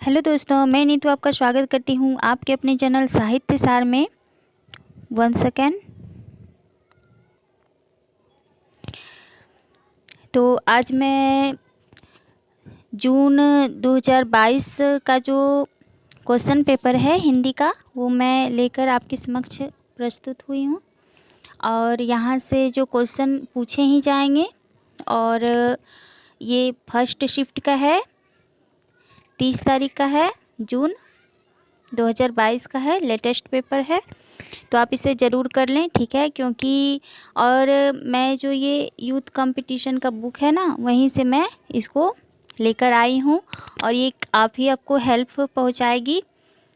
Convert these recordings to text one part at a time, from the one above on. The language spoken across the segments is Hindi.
हेलो दोस्तों, मैं नीतू आपका स्वागत करती हूँ आपके अपने चैनल साहित्य सार में। One second. तो आज मैं जून 2022 का जो क्वेश्चन पेपर है हिंदी का, वो मैं लेकर आपके समक्ष प्रस्तुत हुई हूँ। और यहाँ से जो क्वेश्चन पूछे ही जाएंगे, और ये फर्स्ट शिफ्ट का है, 30 तारीख का है, जून 2022 का है, लेटेस्ट पेपर है। तो आप इसे ज़रूर कर लें, ठीक है। क्योंकि और मैं जो ये यूथ कंपटीशन का बुक है ना, वहीं से मैं इसको लेकर आई हूँ, और ये आपको हेल्प पहुँचाएगी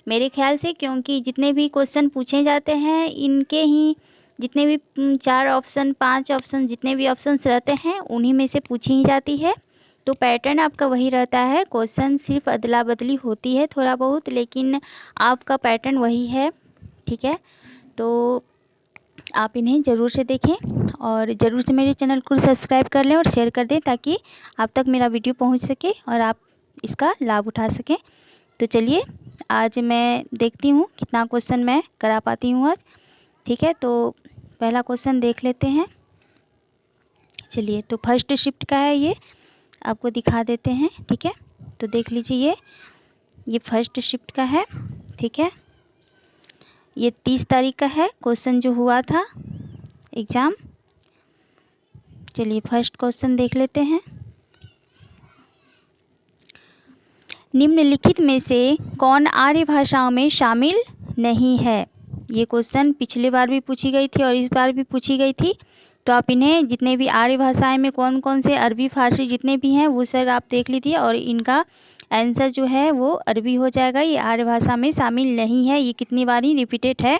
मेरे ख्याल से। क्योंकि जितने भी क्वेश्चन पूछे जाते हैं, इनके ही जितने भी 4 ऑप्शन 5 ऑप्शन जितने भी ऑप्शंस रहते हैं, उन्हीं में से पूछी ही जाती है। तो पैटर्न आपका वही रहता है, क्वेश्चन सिर्फ अदला बदली होती है थोड़ा बहुत, लेकिन आपका पैटर्न वही है, ठीक है। तो आप इन्हें ज़रूर से देखें, और ज़रूर से मेरे चैनल को सब्सक्राइब कर लें और शेयर कर दें, ताकि आप तक मेरा वीडियो पहुंच सके और आप इसका लाभ उठा सकें। तो चलिए, आज मैं देखती हूँ कितना क्वेश्चन मैं करा पाती हूँ आज, ठीक है। तो पहला क्वेश्चन देख लेते हैं। चलिए, तो फर्स्ट शिफ्ट का है, ये आपको दिखा देते हैं, ठीक है। तो देख लीजिए, ये फर्स्ट शिफ्ट का है, ठीक है। ये 30 तारीख का है क्वेश्चन जो हुआ था एग्ज़ाम। चलिए, फर्स्ट क्वेश्चन देख लेते हैं। निम्नलिखित में से कौन आर्य भाषाओं में शामिल नहीं है? ये क्वेश्चन पिछली बार भी पूछी गई थी और इस बार भी पूछी गई थी। तो आप इन्हें जितने भी आर्य भाषाएं में कौन कौन से अरबी फारसी जितने भी हैं, वो सर आप देख लीजिए, और इनका आंसर जो है वो अरबी हो जाएगा। ये आर्य भाषा में शामिल नहीं है। ये कितनी बार ही रिपीटेड है,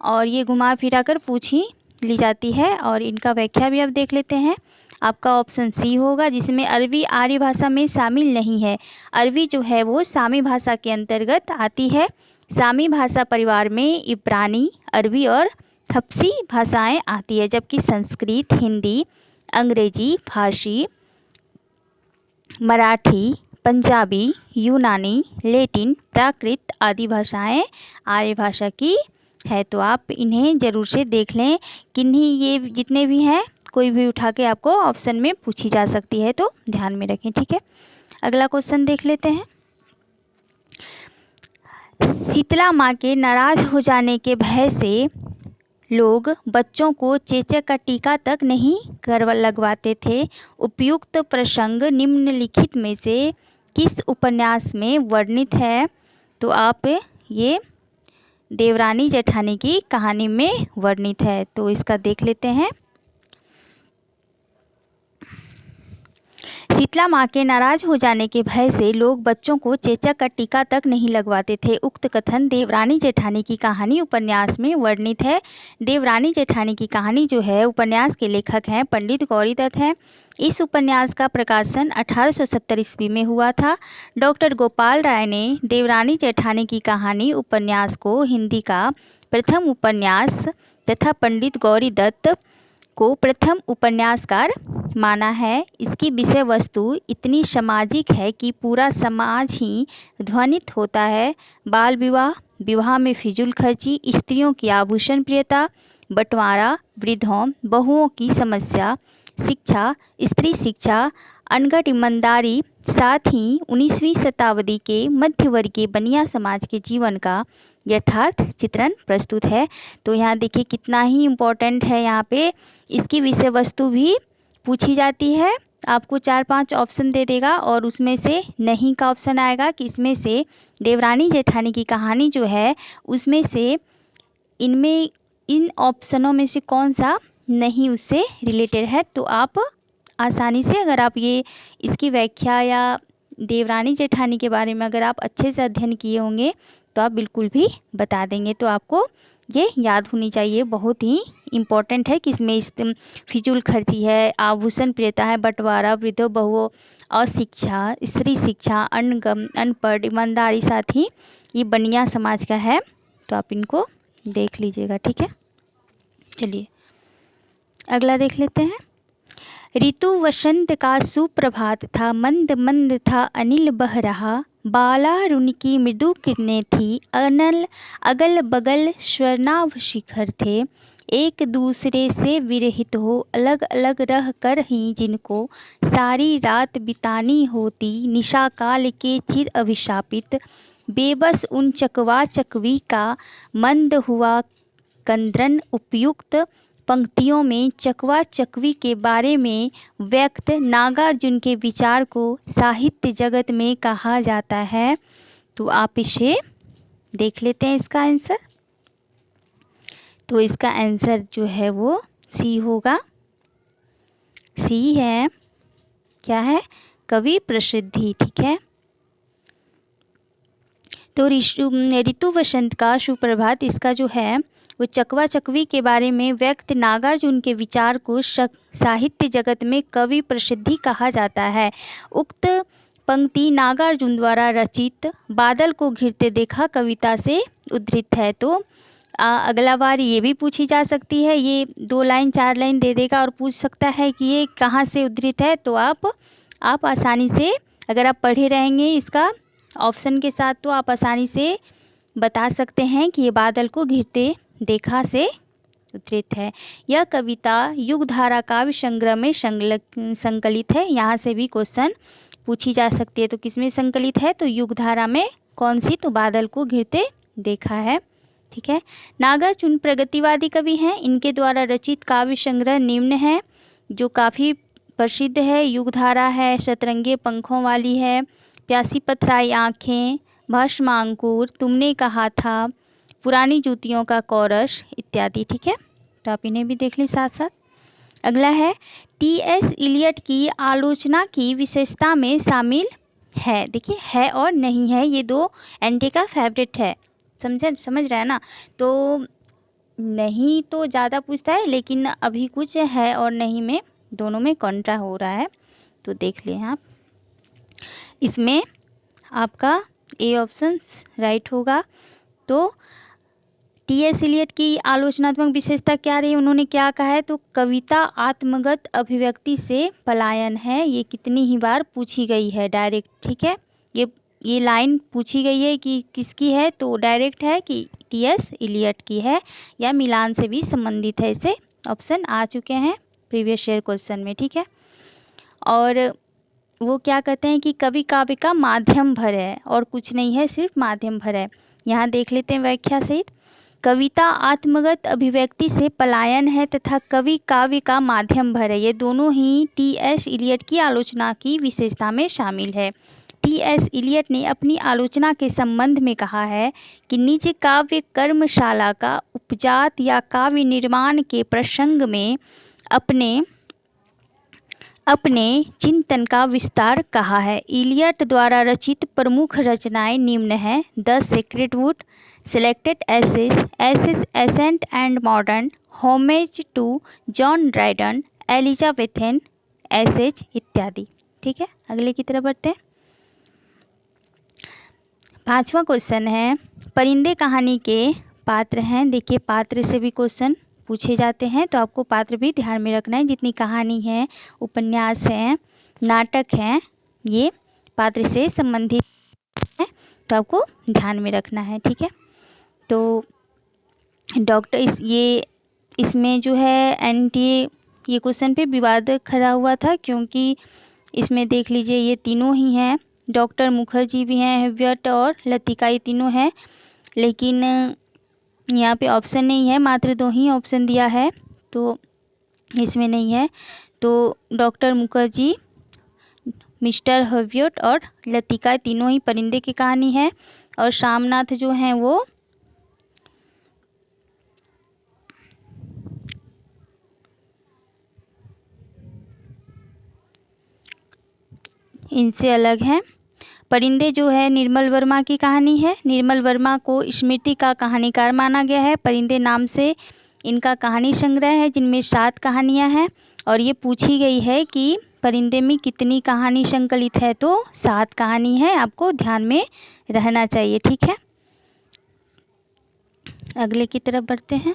और ये घुमा फिरा कर पूछ ही ली जाती है। और इनका व्याख्या भी आप देख लेते हैं। आपका ऑप्शन सी होगा, जिसमें अरबी आर्य भाषा में शामिल नहीं है। अरबी जो है वो सामी भाषा के अंतर्गत आती है। सामी भाषा परिवार में इब्रानी, अरबी और हब्सी भाषाएं आती है, जबकि संस्कृत, हिंदी, अंग्रेजी, फारसी, मराठी, पंजाबी, यूनानी, लैटिन, प्राकृत आदि भाषाएं आर्य भाषा की है। तो आप इन्हें ज़रूर से देख लें, किन्हीं ये जितने भी हैं, कोई भी उठा के आपको ऑप्शन में पूछी जा सकती है, तो ध्यान में रखें, ठीक है। अगला क्वेश्चन देख लेते हैं। शीतला माँ के नाराज हो जाने के भय से लोग बच्चों को चेचक का टीका तक नहीं लगवाते थे। उपयुक्त प्रसंग निम्नलिखित में से किस उपन्यास में वर्णित है? तो आप ये देवरानी जेठानी की कहानी में वर्णित है। तो इसका देख लेते हैं। शीतला माँ के नाराज हो जाने के भय से लोग बच्चों को चेचक का टीका तक नहीं लगवाते थे। उक्त कथन देवरानी जेठानी की कहानी उपन्यास में वर्णित है। देवरानी जेठानी की कहानी जो है, उपन्यास के लेखक हैं पंडित गौरी दत्त हैं। इस उपन्यास का प्रकाशन 1870 ईस्वी में हुआ था। डॉक्टर गोपाल राय ने देवरानी जेठानी की कहानी उपन्यास को हिंदी का प्रथम उपन्यास तथा पंडित गौरी दत्त को प्रथम उपन्यासकार माना है। इसकी विषय वस्तु इतनी सामाजिक है कि पूरा समाज ही ध्वनित होता है। बाल विवाह, विवाह में फिजूल खर्ची, स्त्रियों की आभूषण प्रियता, बंटवारा, वृद्धों बहुओं की समस्या, शिक्षा, स्त्री शिक्षा, अनगढ़ ईमानदारी, साथ ही 19वीं शताब्दी के मध्यवर्गीय बनिया समाज के जीवन का यथार्थ चित्रण प्रस्तुत है। तो यहाँ देखिए कितना ही इम्पोर्टेंट है। यहाँ पे इसकी विषय वस्तु भी पूछी जाती है। आपको 4-5 ऑप्शन दे देगा, और उसमें से नहीं का ऑप्शन आएगा कि इसमें से देवरानी जेठानी की कहानी जो है, उसमें से इनमें इन ऑप्शनों में से कौन सा नहीं उससे रिलेटेड है। तो आप आसानी से, अगर आप ये इसकी व्याख्या या देवरानी जेठानी के बारे में अगर आप अच्छे से अध्ययन किए होंगे, तो आप बिल्कुल भी बता देंगे। तो आपको ये याद होनी चाहिए, बहुत ही इम्पोर्टेंट है कि इसमें फिजूल खर्ची है, आभूषण प्रियता है, बंटवारा, वृद्धों बहुओं, अशिक्षा, स्त्री शिक्षा, अनपढ़, ईमानदारी, साथ ही ये बनिया समाज का है। तो आप इनको देख लीजिएगा, ठीक है। चलिए, अगला देख लेते हैं। ऋतु वसंत का सुप्रभात था, मंद मंद था अनिल बह रहा, बालार उनकी मृदु किरणें थी, अनल अगल बगल स्वर्णाभ शिखर थे। एक दूसरे से विरहित हो अलग अलग रह कर ही जिनको सारी रात बितानी होती, निशा काल के चिर अभिशापित बेबस उन चकवा चकवी का मंद हुआ कंद्रन। उपयुक्त पंक्तियों में चकवा चकवी के बारे में व्यक्त नागार्जुन के विचार को साहित्य जगत में कहा जाता है। तो आप इसे देख लेते हैं इसका आंसर। तो इसका आंसर जो है वो सी होगा। सी है, क्या है, कवि प्रसिद्धि। ठीक है। तो ऋतु वसंत का सुप्रभात, इसका जो है वो चकवा चकवी के बारे में व्यक्त नागार्जुन के विचार को साहित्य जगत में कवि प्रसिद्धि कहा जाता है। उक्त पंक्ति नागार्जुन द्वारा रचित बादल को घिरते देखा कविता से उद्धृत है। तो अगला बार ये भी पूछी जा सकती है, ये 2 लाइन 4 लाइन दे देगा और पूछ सकता है कि ये कहाँ से उद्धृत है। तो आप आसानी से, अगर आप पढ़े रहेंगे इसका ऑप्शन के साथ, तो आप आसानी से बता सकते हैं कि ये बादल को घिरते देखा से उद्धृत है। यह कविता युगधारा काव्य संग्रह में संकलित है। यहाँ से भी क्वेश्चन पूछी जा सकती है। तो किसमें संकलित है? तो युगधारा में। कौन सी? तो बादल को घिरते देखा है। ठीक है। नागार्जुन प्रगतिवादी कवि हैं। इनके द्वारा रचित काव्य संग्रह निम्न है, जो काफ़ी प्रसिद्ध है। युगधारा है, शतरंगे पंखों वाली है, प्यासी पथराई आँखें, भस्मांकुर, तुमने कहा था, पुरानी जूतियों का कोरस इत्यादि। ठीक है। तो आप इन्हें भी देख लें साथ साथ। अगला है, टी.एस. इलियट की आलोचना की विशेषता में शामिल है। देखिए, है और नहीं है, ये 2 एनटी का फेवरेट है। समझ रहे हैं ना। तो नहीं तो ज़्यादा पूछता है, लेकिन अभी कुछ है और नहीं में दोनों में कॉन्ट्रा हो रहा है। तो देख लें आप। इसमें आपका ए ऑप्शन राइट होगा। तो टी.एस. इलियट की आलोचनात्मक विशेषता क्या रही, उन्होंने क्या कहा है? तो कविता आत्मगत अभिव्यक्ति से पलायन है। ये कितनी ही बार पूछी गई है डायरेक्ट। ठीक है। ये लाइन पूछी गई है कि किसकी है, तो डायरेक्ट है कि टी.एस. इलियट की है, या मिलान से भी संबंधित है। इसे ऑप्शन आ चुके हैं प्रीवियस ईयर क्वेश्चन में। ठीक है। और वो क्या कहते हैं कि कवि काव्य का माध्यम भर है और कुछ नहीं है, सिर्फ माध्यम भर है। यहाँ देख लेते हैं व्याख्या सहित। कविता आत्मगत अभिव्यक्ति से पलायन है तथा कवि काव्य का माध्यम भर है। ये दोनों ही टी.एस. इलियट की आलोचना की विशेषता में शामिल है। टी.एस. इलियट ने अपनी आलोचना के संबंध में कहा है कि निज काव्य कर्मशाला का उपजात या काव्य निर्माण के प्रसंग में अपने चिंतन का विस्तार कहा है। इलियट द्वारा रचित प्रमुख रचनाएं निम्न हैं: the Sacred Wood, Selected Essays, Essays Ancient and Modern, Homage to John Dryden, Elizabethan Essays इत्यादि। ठीक है। अगले की तरफ बढ़ते हैं। 5वां क्वेश्चन है, परिंदे कहानी के पात्र हैं। देखिए, पात्र से भी क्वेश्चन पूछे जाते हैं, तो आपको पात्र भी ध्यान में रखना है। जितनी कहानी है, उपन्यास हैं, नाटक हैं, ये पात्र से संबंधित है, तो आपको ध्यान में रखना है। ठीक है। तो इसमें जो है एनटीए, ये क्वेश्चन पे विवाद खड़ा हुआ था, क्योंकि इसमें देख लीजिए ये तीनों ही हैं। डॉक्टर मुखर्जी भी हैं, हेवियट और लतिका, ये तीनों हैं। लेकिन यहाँ पे ऑप्शन नहीं है, मात्र 2 ही ऑप्शन दिया है, तो इसमें नहीं है। तो डॉक्टर मुखर्जी, मिस्टर हेवियट और लतिका, तीनों ही परिंदे की कहानी है। और शामनाथ जो हैं वो इनसे अलग हैं। परिंदे जो है निर्मल वर्मा की कहानी है। निर्मल वर्मा को स्मृति का कहानीकार माना गया है। परिंदे नाम से इनका कहानी संग्रह है, जिनमें 7 कहानियां हैं। और ये पूछी गई है कि परिंदे में कितनी कहानी संकलित है, तो 7 कहानी है। आपको ध्यान में रहना चाहिए। ठीक है। अगले की तरफ बढ़ते हैं।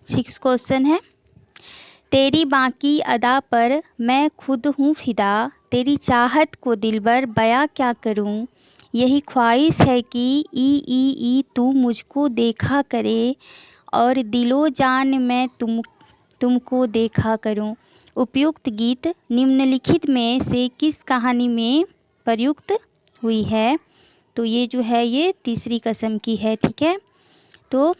6 क्वेश्चन है, तेरी बाकी अदा पर मैं खुद हूँ फिदा, तेरी चाहत को दिलबर बयां क्या करूँ। यही ख्वाहिश है कि ई तू मुझको देखा करे, और दिलो जान मैं तुमको देखा करूं। उपयुक्त गीत निम्नलिखित में से किस कहानी में प्रयुक्त हुई है। तो ये जो है ये तीसरी कसम की है, ठीक है। तो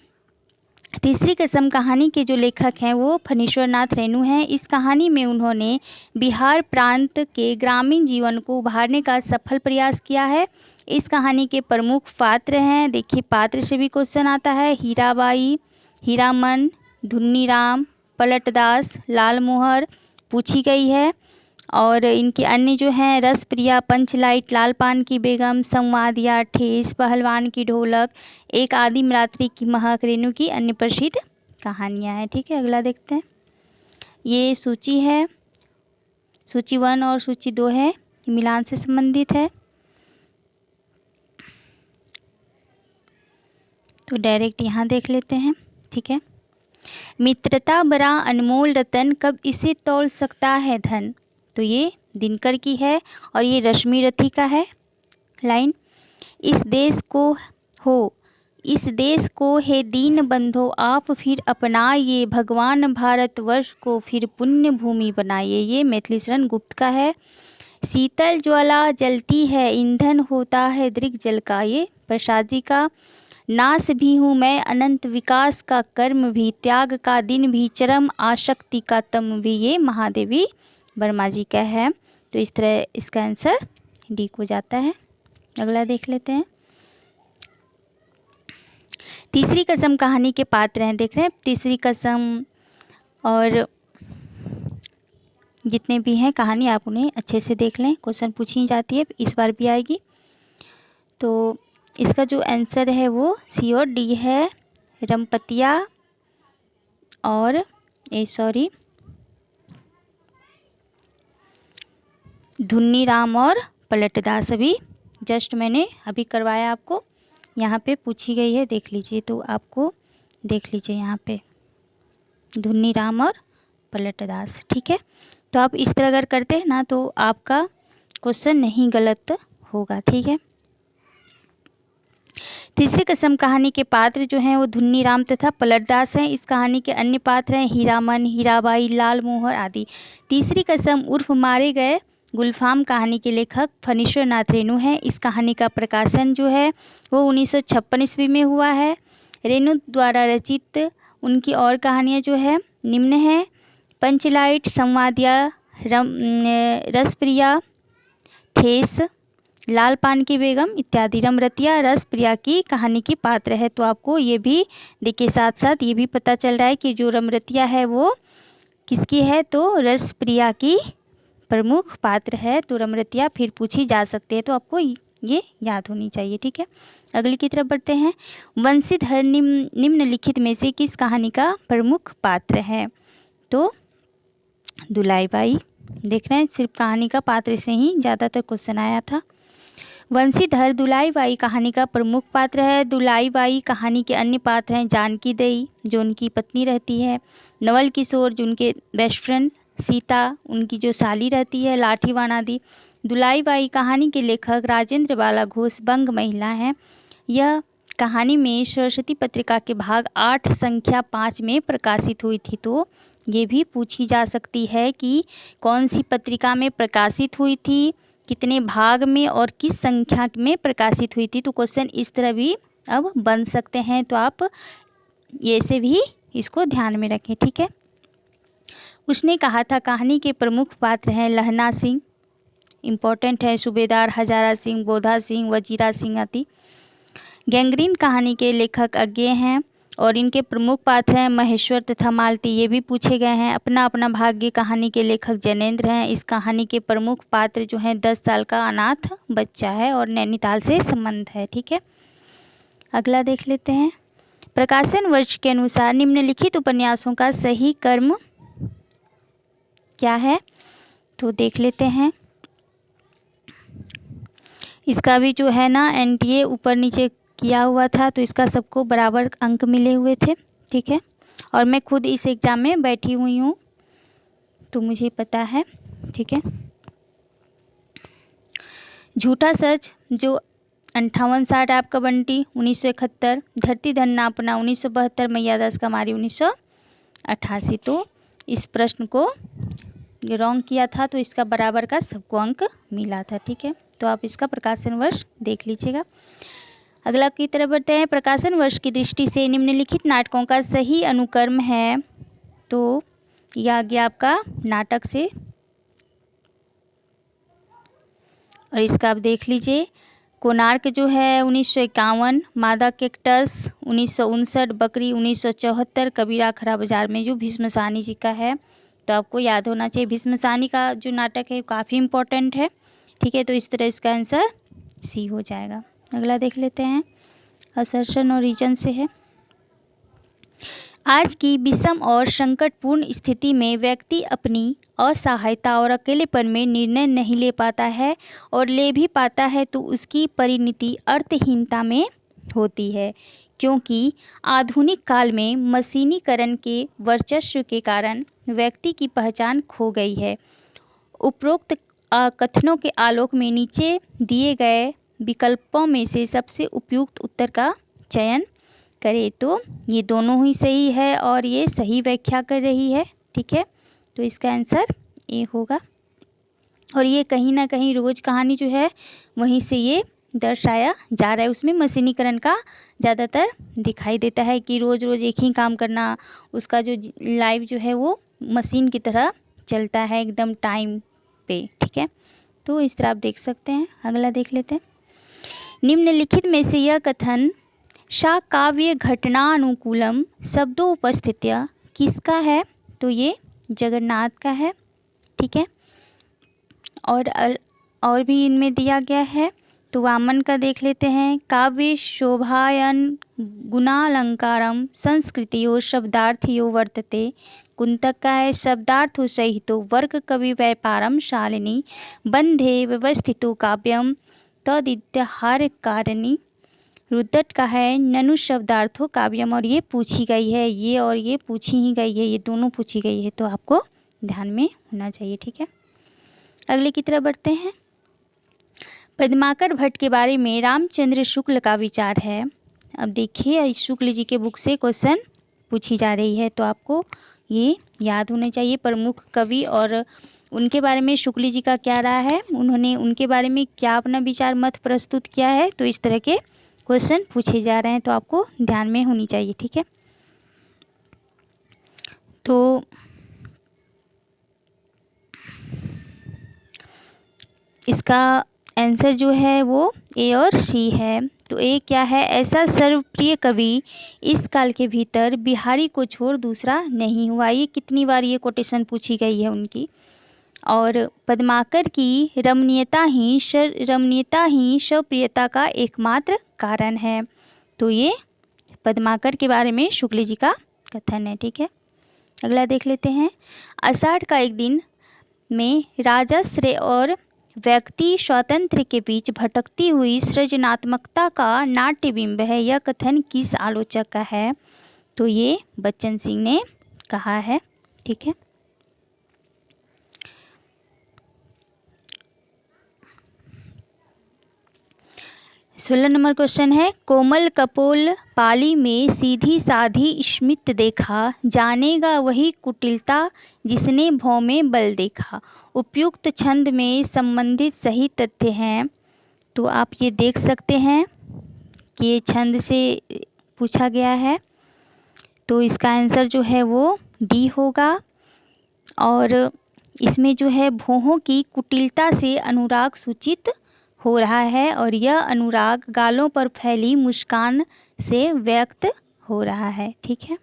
तीसरी कसम कहानी के जो लेखक हैं वो फणीश्वर नाथ रेणु हैं। इस कहानी में उन्होंने बिहार प्रांत के ग्रामीण जीवन को उभारने का सफल प्रयास किया है। इस कहानी के प्रमुख पात्र हैं, देखिए पात्र से भी क्वेश्चन आता है, हीराबाई, हीरामन, धुन्नीराम, पलटदास, लालमोहर पूछी गई है। और इनके अन्य जो हैं रसप्रिया, पंचलाइट, लालपान की बेगम, संवादिया, ठेस, पहलवान की ढोलक, एक आदिम रात्रि की महक, रेणु की अन्य प्रसिद्ध कहानियाँ हैं, ठीक है। अगला देखते हैं, ये सूची है, सूची 1 और सूची 2 है, मिलान से संबंधित है। तो डायरेक्ट यहाँ देख लेते हैं, ठीक है। मित्रता बड़ा अनमोल रतन, कब इसे तौल सकता है धन। तो ये दिनकर की है और ये रश्मि रथी का है लाइन। इस देश को हे दीन बंधो आप फिर अपनाइए, भगवान भारतवर्ष को फिर पुण्य भूमि बनाइए, ये मैथिली शरण गुप्त का है। शीतल ज्वाला जलती है, ईंधन होता है दृग जल का, ये प्रसाद जी का। नाश भी हूँ मैं अनंत विकास का कर्म भी, त्याग का दिन भी चरम आशक्ति का तम भी, ये महादेवी वर्मा जी का है। तो इस तरह इसका आंसर डी को जाता है। अगला देख लेते हैं, तीसरी कसम कहानी के पात्र हैं, देख रहे हैं तीसरी कसम और जितने भी हैं कहानी आप उन्हें अच्छे से देख लें, क्वेश्चन पूछी जाती है, इस बार भी आएगी। तो इसका जो आंसर है वो सी और डी है, रमपतिया और धुन्नीराम और पलटदास। अभी जस्ट मैंने अभी करवाया आपको, यहाँ पे पूछी गई है, देख लीजिए। तो आपको देख लीजिए यहाँ पे धुन्नीराम और पलटदास, ठीक है। तो आप इस तरह अगर करते हैं ना तो आपका क्वेश्चन नहीं गलत होगा, ठीक है। तीसरी कसम कहानी के पात्र जो हैं वो धुन्नीराम तथा पलटदास हैं। इस कहानी के अन्य पात्र हैं हीरामन, हीराबाई, लालमोहर आदि। तीसरी कसम उर्फ मारे गए गुलफाम कहानी के लेखक फणीश्वर नाथ रेणु हैं। इस कहानी का प्रकाशन जो है वो 1956 ईस्वी में हुआ है। रेणु द्वारा रचित उनकी और कहानियाँ जो है निम्न है, पंचलाइट, संवादिया, रसप्रिया, ठेस, लालपान की बेगम इत्यादि। रमरतिया रसप्रिया की कहानी की पात्र है। तो आपको ये भी देखिए, साथ साथ ये भी पता चल रहा है कि जो रमरतिया है वो किसकी है, तो रसप्रिया की प्रमुख पात्र है। तो रमरतिया फिर पूछी जा सकती है, तो आपको ये याद होनी चाहिए, ठीक है। अगली की तरफ बढ़ते हैं, वंशीधर निम्नलिखित में से किस कहानी का प्रमुख पात्र है। तो दुलाईबाई, देख रहे हैं सिर्फ कहानी का पात्र से ही ज़्यादातर क्वेश्चन आया था। वंशीधर दुलाईबाई कहानी का प्रमुख पात्र है। दुलाईबाई कहानी के अन्य पात्र हैं जानकी देई जो उनकी पत्नी रहती है, नवल किशोर जो उनके बेस्ट फ्रेंड, सीता उनकी जो साली रहती है, लाठीवान आदि। दुलाईबाई कहानी के लेखक राजेंद्र बाला घोष बंग महिला हैं। यह कहानी में सरस्वती पत्रिका के भाग 8 संख्या 5 में प्रकाशित हुई थी। तो ये भी पूछी जा सकती है कि कौन सी पत्रिका में प्रकाशित हुई थी, कितने भाग में और किस संख्या में प्रकाशित हुई थी। तो क्वेश्चन इस तरह भी अब बन सकते हैं, तो आप ये से भी इसको ध्यान में रखें, ठीक है। उसने कहा था कहानी के प्रमुख पात्र हैं लहना सिंह, इम्पोर्टेंट है, सूबेदार हजारा सिंह, बोधा सिंह, वजीरा सिंह आदि। गैंग्रीन कहानी के लेखक अज्ञेय हैं और इनके प्रमुख पात्र हैं महेश्वर तथा मालती, ये भी पूछे गए हैं। अपना अपना भाग्य कहानी के लेखक जैनेन्द्र हैं। इस कहानी के प्रमुख पात्र जो हैं 10 साल का अनाथ बच्चा है और नैनीताल से संबंध है, ठीक है। अगला देख लेते हैं, प्रकाशन वर्ष के अनुसार निम्नलिखित उपन्यासों का सही क्रम क्या है। तो देख लेते हैं, इसका भी जो है ना NTA ऊपर नीचे किया हुआ था, तो इसका सबको बराबर अंक मिले हुए थे, ठीक है। और मैं खुद इस एग्ज़ाम में बैठी हुई हूँ, तो मुझे पता है, ठीक है। झूठा सच जो 58-60 आपका बंटी 1971, धरती धन्ना अपना 1972, मैया दास कमारी 1988। तो इस प्रश्न को रॉन्ग किया था, तो इसका बराबर का सबको अंक मिला था, ठीक है। तो आप इसका प्रकाशन वर्ष देख लीजिएगा। अगला की तरफ बढ़ते हैं। प्रकाशन वर्ष की दृष्टि से निम्नलिखित नाटकों का सही अनुक्रम है। तो यह आ गया आपका नाटक से, और इसका आप देख लीजिए। कोणार्क जो है 1951, मादा कैक्टस 1959, बकरी 1974, कबीरा खरा बाजार में जो भीष्मसानी जी का है। तो आपको याद होना चाहिए, भीष्मसानी का जो नाटक है काफ़ी इम्पोर्टेंट है, ठीक है। तो इस तरह इसका आंसर सी हो जाएगा। अगला देख लेते हैं, असर्शन और रीजन से है। आज की विषम और संकटपूर्ण स्थिति में व्यक्ति अपनी असहायता और अकेलेपन में निर्णय नहीं ले पाता है, और ले भी पाता है तो उसकी परिणति अर्थहीनता में होती है, क्योंकि आधुनिक काल में मशीनीकरण के वर्चस्व के कारण व्यक्ति की पहचान खो गई है। उपरोक्त कथनों के आलोक में नीचे दिए गए विकल्पों में से सबसे उपयुक्त उत्तर का चयन करें। तो ये दोनों ही सही है और ये सही व्याख्या कर रही है, ठीक है। तो इसका आंसर ए होगा। और ये कहीं ना कहीं रोज़ कहानी जो है वहीं से ये दर्शाया जा रहा है। उसमें मशीनीकरण का ज़्यादातर दिखाई देता है कि रोज़ रोज़ एक ही काम करना, उसका जो लाइफ जो है वो मशीन की तरह चलता है एकदम टाइम पे, ठीक है। तो इस तरह आप देख सकते हैं। अगला देख लेते हैं। निम्नलिखित में से यह कथन सा काव्य घटनानुकूलम शब्दोपस्थित्य किसका है? तो ये जगन्नाथ का है, ठीक है। और भी इनमें दिया गया है। तो वामन का देख लेते हैं। काव्य शोभायन गुणालंकारम संस्कृतियो शब्दार्थियो वर्तते। कुंतक का है शब्दार्थो सहितो वर्ग कवि व्यापारम शालिनी बंधे व्यवस्थितो काव्यम तदित्याहार कारणी। रुद्रट का है ननु शब्दार्थो काव्यम, और ये पूछी गई है, ये और ये पूछी ही गई है, ये दोनों पूछी गई है, तो आपको ध्यान में होना चाहिए, ठीक है। अगले की तरफ बढ़ते हैं। पद्माकर भट्ट के बारे में रामचंद्र शुक्ल का विचार है। अब देखिए, शुक्ल जी के बुक से क्वेश्चन पूछी जा रही है, तो आपको ये याद होने चाहिए प्रमुख कवि और उनके बारे में शुक्ल जी का क्या रहा है, उन्होंने उनके बारे में क्या अपना विचार मत प्रस्तुत किया है। तो इस तरह के क्वेश्चन पूछे जा रहे हैं, तो आपको ध्यान में होनी चाहिए, ठीक है। तो इसका आंसर जो है वो ए और सी है। तो ए क्या है? ऐसा सर्वप्रिय कवि इस काल के भीतर बिहारी को छोड़ दूसरा नहीं हुआ। ये कितनी बार ये कोटेशन पूछी गई है उनकी। और पद्माकर की रमणीयता ही स्वप्रियता का एकमात्र कारण है। तो ये पद्माकर के बारे में शुक्ल जी का कथन है, ठीक है। अगला देख लेते हैं। आषाढ़ का एक दिन में राजश्रेय और व्यक्ति स्वातंत्र्य के बीच भटकती हुई सृजनात्मकता का नाट्यबिंब है। यह कथन किस आलोचक का है? तो ये बच्चन सिंह ने कहा है, ठीक है। सोलह नंबर क्वेश्चन है। कोमल कपोल पाली में सीधी साधी स्मित देखा, जानेगा वही कुटिलता जिसने भौं में बल देखा। उपयुक्त छंद में संबंधित सही तथ्य हैं। तो आप ये देख सकते हैं कि ये छंद से पूछा गया है। तो इसका आंसर जो है वो डी होगा। और इसमें जो है भौहों की कुटिलता से अनुराग सूचित हो रहा है, और यह अनुराग गालों पर फैली मुस्कान से व्यक्त हो रहा है, ठीक है।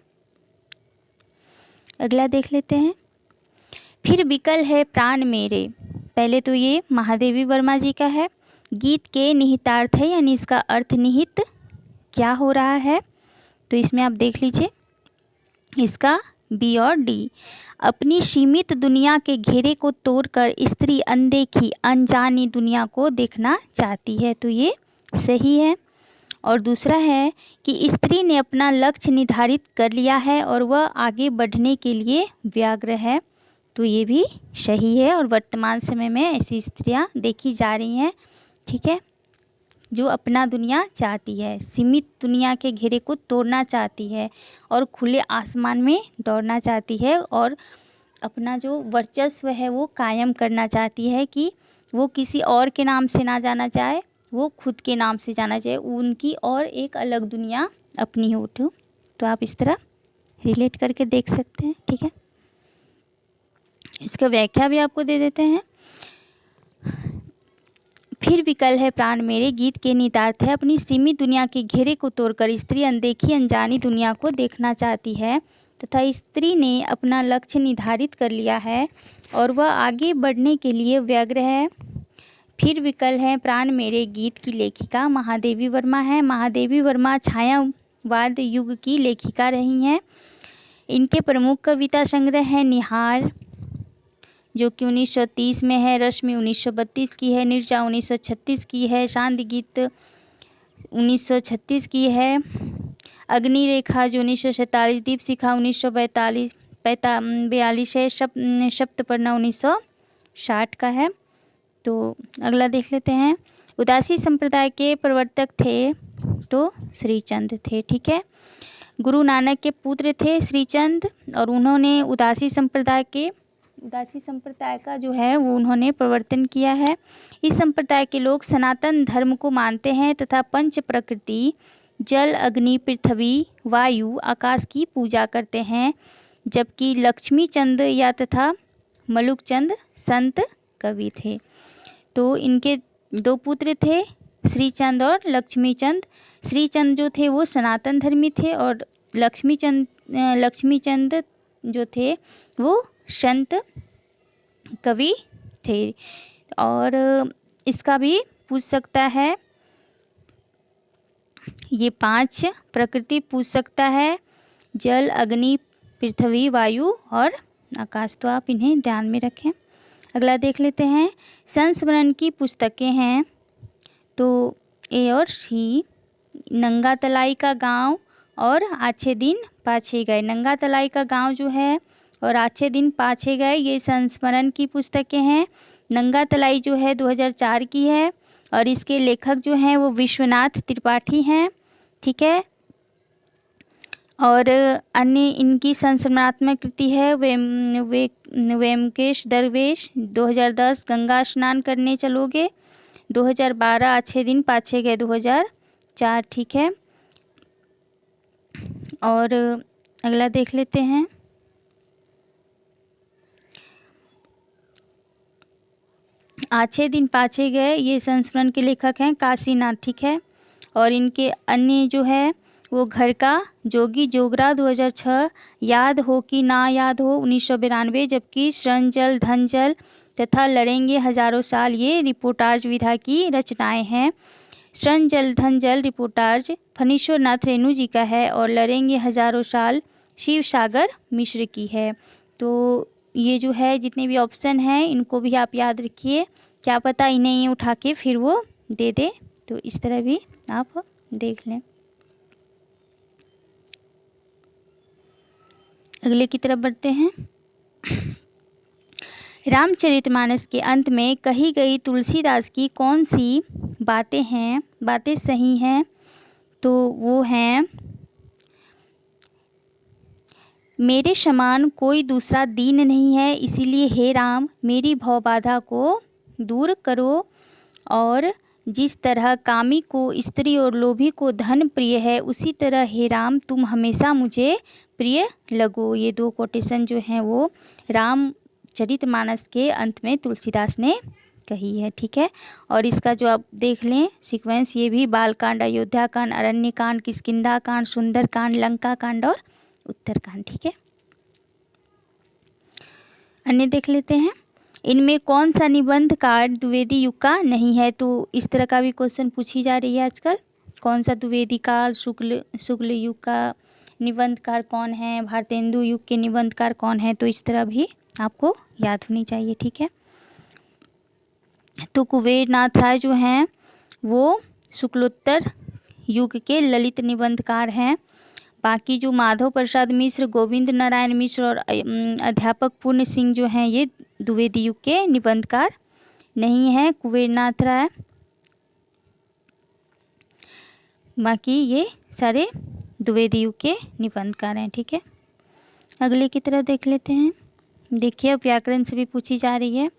अगला देख लेते हैं। फिर विकल है प्राण मेरे। पहले तो ये महादेवी वर्मा जी का है। गीत के निहितार्थ है, यानी इसका अर्थ निहित क्या हो रहा है। तो इसमें आप देख लीजिए, इसका बी और डी। अपनी सीमित दुनिया के घेरे को तोड़कर स्त्री अनदेखी अनजानी दुनिया को देखना चाहती है। तो ये सही है। और दूसरा है कि स्त्री ने अपना लक्ष्य निर्धारित कर लिया है और वह आगे बढ़ने के लिए व्यग्र है। तो ये भी सही है और वर्तमान समय में ऐसी स्त्रियां देखी जा रही हैं, ठीक है, जो अपना दुनिया चाहती है, सीमित दुनिया के घेरे को तोड़ना चाहती है और खुले आसमान में दौड़ना चाहती है और अपना जो वर्चस्व है वो कायम करना चाहती है कि वो किसी और के नाम से ना जाना चाहे, वो खुद के नाम से जाना चाहे, उनकी और एक अलग दुनिया अपनी हो। तो आप इस तरह रिलेट करके देख सकते हैं, ठीक है। इसका व्याख्या भी आपको दे देते हैं। फिर विकल है प्राण मेरे गीत के नितार्थ है, अपनी सीमित दुनिया के घेरे को तोड़कर स्त्री अनदेखी अनजानी दुनिया को देखना चाहती है तथा स्त्री ने अपना लक्ष्य निर्धारित कर लिया है और वह आगे बढ़ने के लिए व्यग्र है। फिर विकल है प्राण मेरे गीत की लेखिका महादेवी वर्मा है। महादेवी वर्मा छायावाद युग की लेखिका रही हैं। इनके प्रमुख कविता संग्रह हैं निहार जो कि 1930 में है, रश्मि 1932 की है, निर्जा 1936 की है, शांति गीत 1936 की है, अग्नि रेखा जो 1947, दीप शिखा 1942 है, सप्तपर्णा 1960 का है। तो अगला देख लेते हैं। उदासी संप्रदाय के प्रवर्तक थे तो श्रीचंद थे, ठीक है। गुरु नानक के पुत्र थे श्रीचंद और उन्होंने उदासी संप्रदाय का जो है वो उन्होंने प्रवर्तन किया है। इस संप्रदाय के लोग सनातन धर्म को मानते हैं तथा पंच प्रकृति जल अग्नि पृथ्वी वायु आकाश की पूजा करते हैं, जबकि लक्ष्मी चंद या तथा मलुकचंद संत कवि थे। तो इनके दो पुत्र थे श्रीचंद और लक्ष्मीचंद। श्रीचंद जो थे वो सनातन धर्मी थे और लक्ष्मीचंद जो थे वो संत कवि थे। और इसका भी पूछ सकता है, ये 5 प्रकृति पूछ सकता है, जल अग्नि पृथ्वी वायु और आकाश, तो आप इन्हें ध्यान में रखें। अगला देख लेते हैं। संस्मरण की पुस्तकें हैं तो ए और सी, नंगा तलाई का गांव और आछे दिन पाछे गए। नंगा तलाई का गांव जो है और आछे दिन पाछे गए ये संस्मरण की पुस्तकें हैं। नंगा तलाई जो है 2004 की है और इसके लेखक जो हैं वो विश्वनाथ त्रिपाठी हैं, ठीक है। और अन्य इनकी संस्मरणात्मक कृति है वेमकेश दरवेश 2010 गंगा स्नान करने चलोगे, 2012 अच्छे दिन पाछे गए 2004, ठीक है। और अगला देख लेते हैं। आछे दिन पाछे गए ये संस्मरण के लेखक हैं काशीनाथ, ठीक है। और इनके अन्य जो है वो घर का जोगी जोगरा 2006, याद हो कि ना याद हो 1992, जबकि श्रम जल धन जल तथा लड़ेंगे हजारों साल ये रिपोर्टाज विधा की रचनाएं हैं। श्रम जल धन जल रिपोर्टाज फणीश्वर नाथ रेणु जी का है और लड़ेंगे हजारों साल शिव सागर मिश्र की है। तो ये जो है जितने भी ऑप्शन हैं इनको भी आप याद रखिए, क्या पता इन्हें ये उठा के फिर वो दे दे, तो इस तरह भी आप देख लें। अगले की तरफ बढ़ते हैं। रामचरितमानस के अंत में कही गई तुलसीदास की कौन सी बातें सही हैं? तो वो हैं, मेरे समान कोई दूसरा दीन नहीं है, इसीलिए हे राम मेरी भव बाधा को दूर करो। और जिस तरह कामी को स्त्री और लोभी को धन प्रिय है, उसी तरह हे राम तुम हमेशा मुझे प्रिय लगो। ये 2 कोटेशन जो हैं वो रामचरितमानस के अंत में तुलसीदास ने कही है, ठीक है। और इसका जो आप देख लें सीक्वेंस, ये भी बालकांड, अयोध्या कांड, अरण्य कांड, किष्किंधा कांड, सुंदर कांड, लंका कांड और उत्तरकांड, ठीक है। अन्य देख लेते हैं। इनमें कौन सा निबंधकार द्विवेदी युग का नहीं है? तो इस तरह का भी क्वेश्चन पूछी जा रही है आजकल। कौन सा द्विवेदी काल, शुक्ल युग का निबंधकार कौन है, भारतेंदु युग के निबंधकार कौन है, तो इस तरह भी आपको याद होनी चाहिए, ठीक है। तो कुबेर नाथ राय जो हैं वो शुक्लोत्तर युग के ललित निबंधकार हैं। बाकी जो माधव प्रसाद मिश्र, गोविंद नारायण मिश्र और अध्यापक पूर्ण सिंह जो हैं ये द्विवेदी युग के निबंधकार नहीं है। कुबेरनाथ राय, बाकी ये सारे द्विवेदी युग के निबंधकार हैं। ठीक है, अगले की तरह देख लेते हैं। देखिए, अब व्याकरण से भी पूछी जा रही है।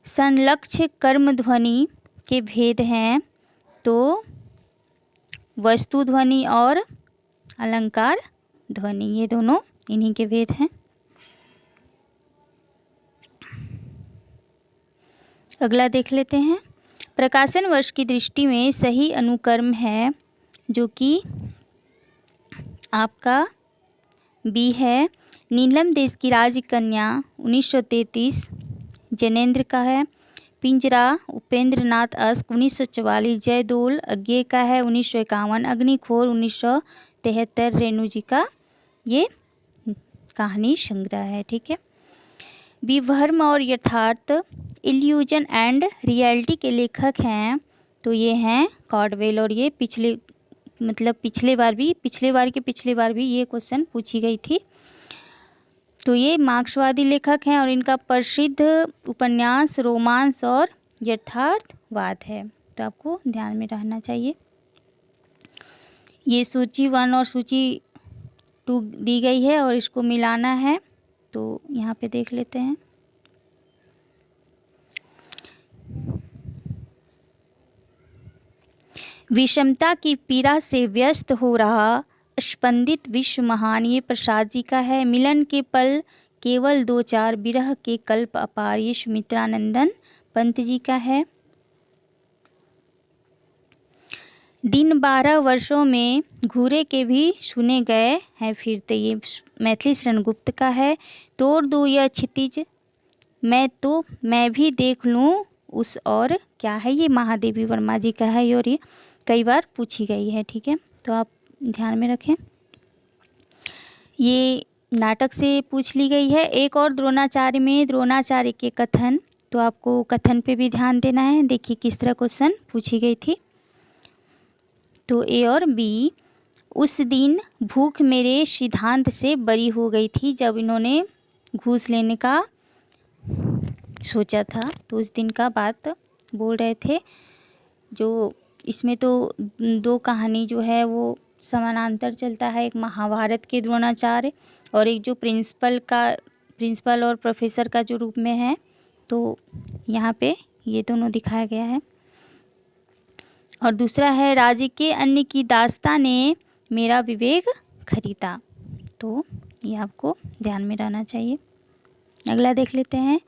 संलक्ष्य कर्म ध्वनि के भेद हैं तो वस्तु ध्वनि और अलंकार ध्वनि, ये दोनों इन्हीं के भेद हैं। अगला देख लेते हैं। प्रकाशन वर्ष की दृष्टि में सही अनुक्रम है जो कि आपका बी है। नीलम देश की राजकन्या 1933 जैनेन्द्र का है। पिंजरा उपेंद्र नाथ अस्क 1944 जयदोल अज्ञे का है। 1951 अग्निखोर 1973 रेणु जी का ये कहानी संग्रह है। ठीक है, विभ्रम और यथार्थ इल्यूजन एंड रियलिटी के लेखक हैं तो ये हैं कॉर्डवेल, और ये पिछले बार भी ये क्वेश्चन पूछी गई थी। तो ये मार्क्सवादी लेखक हैं और इनका प्रसिद्ध उपन्यास रोमांस और यथार्थवाद है, तो आपको ध्यान में रहना चाहिए। ये सूची 1 और सूची 2 दी गई है और इसको मिलाना है, तो यहाँ पे देख लेते हैं। विषमता की पीड़ा से व्यस्त हो रहा स्पंदित विश्व महान, ये प्रसाद जी का है। मिलन के पल केवल 2-4 विरह के कल्प अपार, ये सुमित्रानंदन पंत जी का है। दिन 12 वर्षों में घूरे के भी सुने गए हैं फिरते, ये मैथिली शरण गुप्त का है। तोड़ दूँ यह क्षितिज मैं भी देख लूँ उस, और क्या है ये महादेवी वर्मा जी का है और ये कई बार पूछी गई है। ठीक है, तो आप ध्यान में रखें। ये नाटक से पूछ ली गई है। एक और द्रोणाचार्य में द्रोणाचार्य के कथन, तो आपको कथन पे भी ध्यान देना है। देखिए किस तरह क्वेश्चन पूछी गई थी। तो ए और बी, उस दिन भूख मेरे सिद्धांत से बरी हो गई थी जब इन्होंने घूस लेने का सोचा था, तो उस दिन का बात बोल रहे थे। जो इसमें तो 2 कहानी जो है वो समानांतर चलता है, एक महाभारत के द्रोणाचार्य और एक जो प्रिंसिपल और प्रोफेसर का जो रूप में है, तो यहाँ पे ये दोनों दिखाया गया है। और दूसरा है राज्य के अन्य की दास्तां ने मेरा विवेक खरीदा, तो ये आपको ध्यान में रहना चाहिए। अगला देख लेते हैं।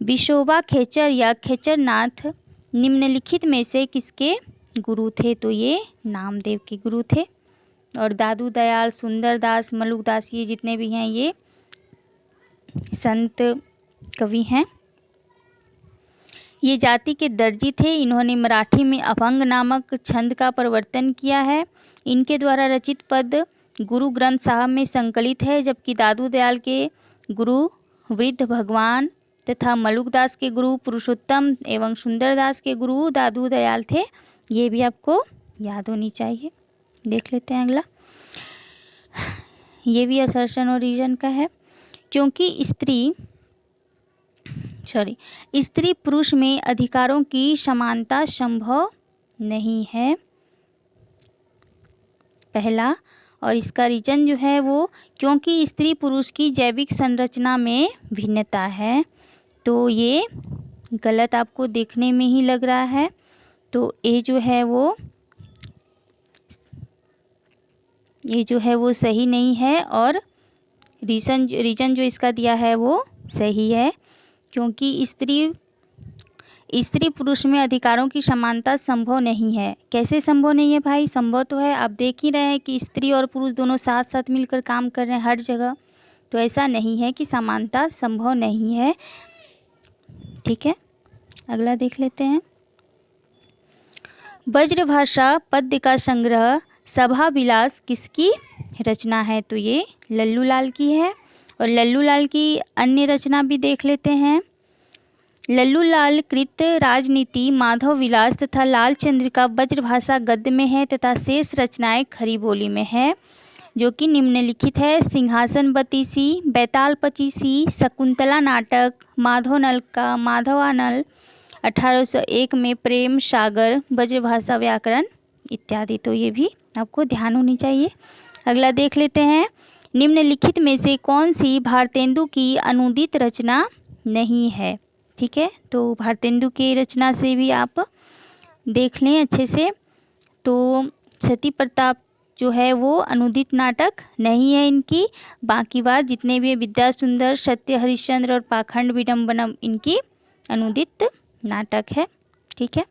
विशोबा खेचर या खेचरनाथ निम्नलिखित में से किसके गुरु थे, तो ये नामदेव के गुरु थे। और दादू दयाल, सुंदरदास, मलुकदास, ये जितने भी हैं ये संत कवि हैं। ये जाति के दर्जी थे। इन्होंने मराठी में अभंग नामक छंद का प्रवर्तन किया है। इनके द्वारा रचित पद गुरु ग्रंथ साहब में संकलित है, जबकि दादू दयाल के गुरु वृद्ध भगवान तथा मलुकदास के गुरु पुरुषोत्तम एवं सुंदरदास के गुरु दादू दयाल थे। ये भी आपको याद होनी चाहिए। देख लेते हैं अगला। ये भी असर्शन और रीजन का है। क्योंकि स्त्री पुरुष में अधिकारों की समानता संभव नहीं है, पहला। और इसका रीजन जो है वो क्योंकि स्त्री पुरुष की जैविक संरचना में भिन्नता है, तो ये गलत आपको देखने में ही लग रहा है। तो ये जो है वो सही नहीं है, और रीजन जो इसका दिया है वो सही है। क्योंकि स्त्री पुरुष में अधिकारों की समानता संभव नहीं है। कैसे संभव नहीं है भाई? संभव तो है। आप देख ही रहे हैं कि स्त्री और पुरुष दोनों साथ साथ मिलकर काम कर रहे हैं हर जगह, तो ऐसा नहीं है कि समानता संभव नहीं है। ठीक है, अगला देख लेते हैं। ब्रजभाषा पद्य का संग्रह सभा विलास किसकी रचना है, तो ये लल्लू लाल की है। और लल्लू लाल की अन्य रचना भी देख लेते हैं। लल्लू लाल कृत राजनीति माधव विलास तथा लाल चंद्र का ब्रजभाषा गद्य में है तथा शेष रचनाएं खड़ी बोली में है, जो कि निम्नलिखित है। सिंहासन बतीसी, बैताल पचीसी, शकुंतला नाटक, माधवनल का माधवानल, 1801 में प्रेम सागर, ब्रजभाषा व्याकरण इत्यादि। तो ये भी आपको ध्यान होनी चाहिए। अगला देख लेते हैं, निम्नलिखित में से कौन सी भारतेंदु की अनूदित रचना नहीं है। ठीक है, तो भारतेंदु की रचना से भी आप देख लें अच्छे से। तो सती प्रताप जो है वो अनूदित नाटक नहीं है इनकी। बाकी बात जितने भी विद्या सुंदर, सत्य हरिश्चंद्र और पाखंड विडम्बना इनकी अनूदित नाटक है। ठीक है,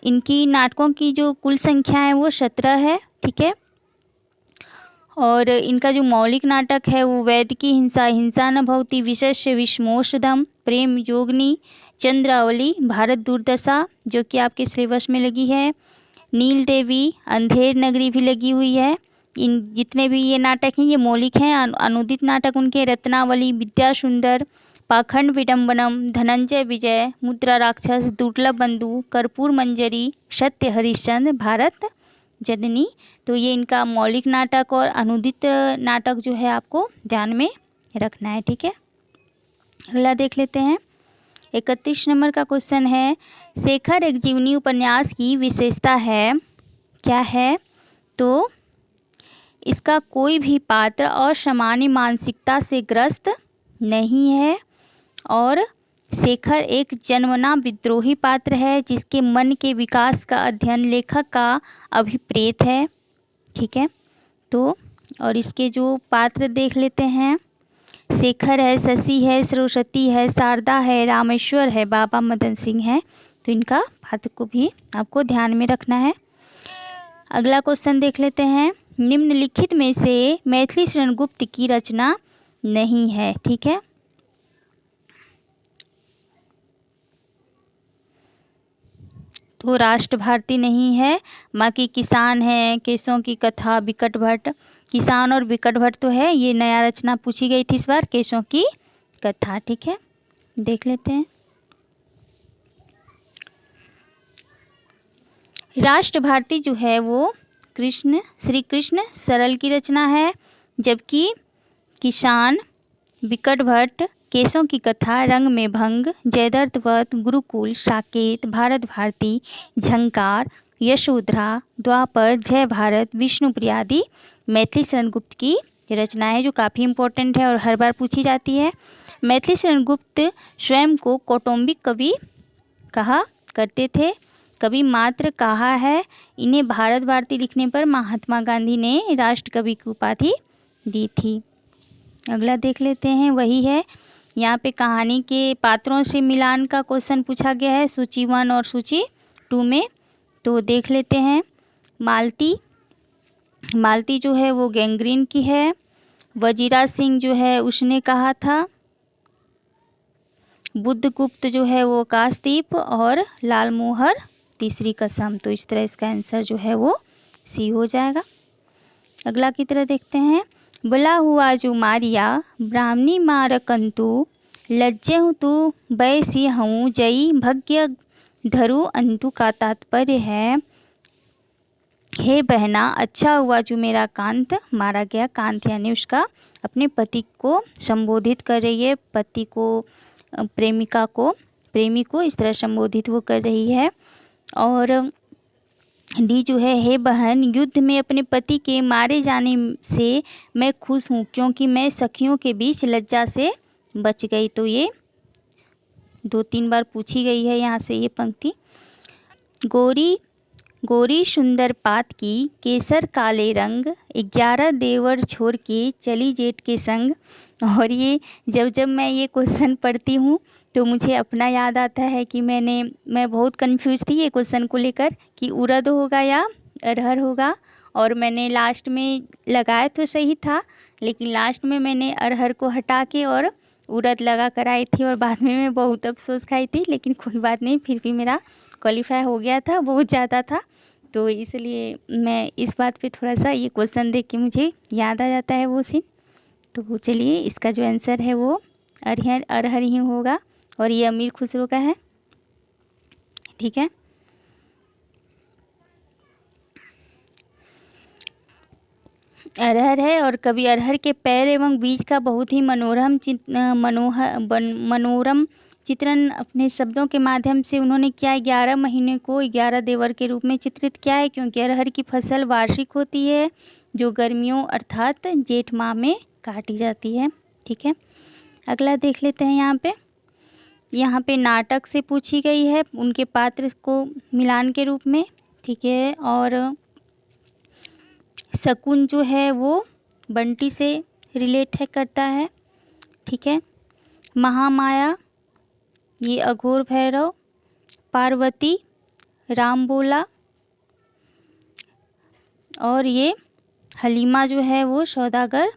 इनकी नाटकों की जो कुल संख्या है वो 17 है। ठीक है, और इनका जो मौलिक नाटक है वो वैद की हिंसा, हिंसा न भवति, विशस्य विषमोषधम, प्रेम योगिनी, चंद्रावली, भारत दुर्दशा जो कि आपके सिलेबस में लगी है, नील देवी, अंधेर नगरी भी लगी हुई है। इन जितने भी ये नाटक हैं ये मौलिक हैं। अनुदित नाटक उनके रत्नावली, विद्या सुंदर, पाखंड विडम्बनम, धनंजय विजय, मुद्रा राक्षस, दुर्लभ बंधु, कर्पूर मंजरी, सत्य हरिश्चंद्र, भारत जननी। तो ये इनका मौलिक नाटक और अनुदित नाटक जो है आपको ध्यान में रखना है। ठीक है, अगला देख लेते हैं। 31 नंबर का क्वेश्चन है, शेखर एक जीवनी उपन्यास की विशेषता है, क्या है? तो इसका कोई भी पात्र असामान्य मानसिकता से ग्रस्त नहीं है और शेखर एक जन्मना विद्रोही पात्र है जिसके मन के विकास का अध्ययन लेखक का अभिप्रेत है। ठीक है, तो और इसके जो पात्र देख लेते हैं, शेखर है, शशि है, सरस्वती है, शारदा है, रामेश्वर है, बाबा मदन सिंह है। तो इनका पात्र को भी आपको ध्यान में रखना है। अगला क्वेश्चन देख लेते हैं, निम्नलिखित में से मैथिली शरण गुप्त की रचना नहीं है। ठीक है, तो राष्ट्र भारती नहीं है, बाकी किसान है, केशों की कथा, विकट भट्ट, किसान और विकट भट्ट तो है, ये नया रचना पूछी गई थी इस बार, केशों की कथा। ठीक है, देख लेते हैं। राष्ट्र भारती जो है वो श्री कृष्ण सरल की रचना है, जबकि किसान, विकट भट्ट, केशों की कथा, रंग में भंग, जयद्रथ वध, गुरुकुल, साकेत, भारत भारती, झंकार, यशोधरा, द्वापर, जय भारत, विष्णुप्रिया आदि मैथिली शरण गुप्त की रचना है जो काफ़ी इम्पोर्टेंट है और हर बार पूछी जाती है। मैथिली शरण गुप्त स्वयं को कौटुंबिक कवि कहा करते थे, कवि मात्र कहा है। इन्हें भारत भारती लिखने पर महात्मा गांधी ने राष्ट्र कवि की उपाधि दी थी। अगला देख लेते हैं, वही है, यहाँ पे कहानी के पात्रों से मिलान का क्वेश्चन पूछा गया है सूची 1 और सूची 2 में। तो देख लेते हैं, मालती जो है वो गैंग्रीन की है, वजीरा सिंह जो है उसने कहा था, बुद्धगुप्त जो है वो काशदीप, और लाल मोहर तीसरी कसम। तो इस तरह इसका आंसर जो है वो सी हो जाएगा। अगला की तरह देखते हैं, बुला हुआ जो मारिया, ब्राह्मणी मारकंतु, लज्जे हूँ तू बैसी हूँ जई भग्य धरु अंतु का तात्पर्य है, हे बहना अच्छा हुआ जो मेरा कांत मारा गया। कांत यानी उसका अपने पति को संबोधित कर रही है, पति को, प्रेमिका को, प्रेमी को इस तरह संबोधित वो कर रही है। और डी जो है, हे बहन युद्ध में अपने पति के मारे जाने से मैं खुश हूँ क्योंकि मैं सखियों के बीच लज्जा से बच गई। तो ये 2-3 बार पूछी गई है यहाँ से ये पंक्ति। गोरी सुंदर पात की केसर काले रंग, 11 देवर छोड़ के चली जेठ के संग। और ये जब मैं ये क्वेश्चन पढ़ती हूँ तो मुझे अपना याद आता है कि मैं बहुत कंफ्यूज थी ये क्वेश्चन को लेकर कि उड़द होगा या अरहर होगा, और मैंने लास्ट में लगाया तो सही था, लेकिन लास्ट में मैंने अरहर को हटा के और उड़द लगा कर आई थी और बाद में मैं बहुत अफसोस खाई थी। लेकिन कोई बात नहीं, फिर भी मेरा क्वालिफाई हो गया था, बहुत ज़्यादा था। तो इसलिए मैं इस बात पे थोड़ा सा ये क्वेश्चन देख के मुझे याद आ जाता है वो सीन। तो चलिए इसका जो आंसर है वो अरहर ही होगा और ये अमीर खुसरो का है। ठीक है, अरहर है और कवि अरहर के पैर एवं बीज का बहुत ही मनोरम चित्रण अपने शब्दों के माध्यम से उन्होंने किया। 11 महीने को 11 देवर के रूप में चित्रित किया है, क्योंकि अरहर की फसल वार्षिक होती है जो गर्मियों अर्थात जेठ माह में काटी जाती है। ठीक है, अगला देख लेते हैं। यहाँ पे नाटक से पूछी गई है उनके पात्र को मिलान के रूप में। ठीक है, और शकुन जो है वो बंटी से रिलेट करता है। ठीक है, महामाया ये अघोर भैरव, पार्वती राम बोला, और ये हलीमा जो है वो सौदागर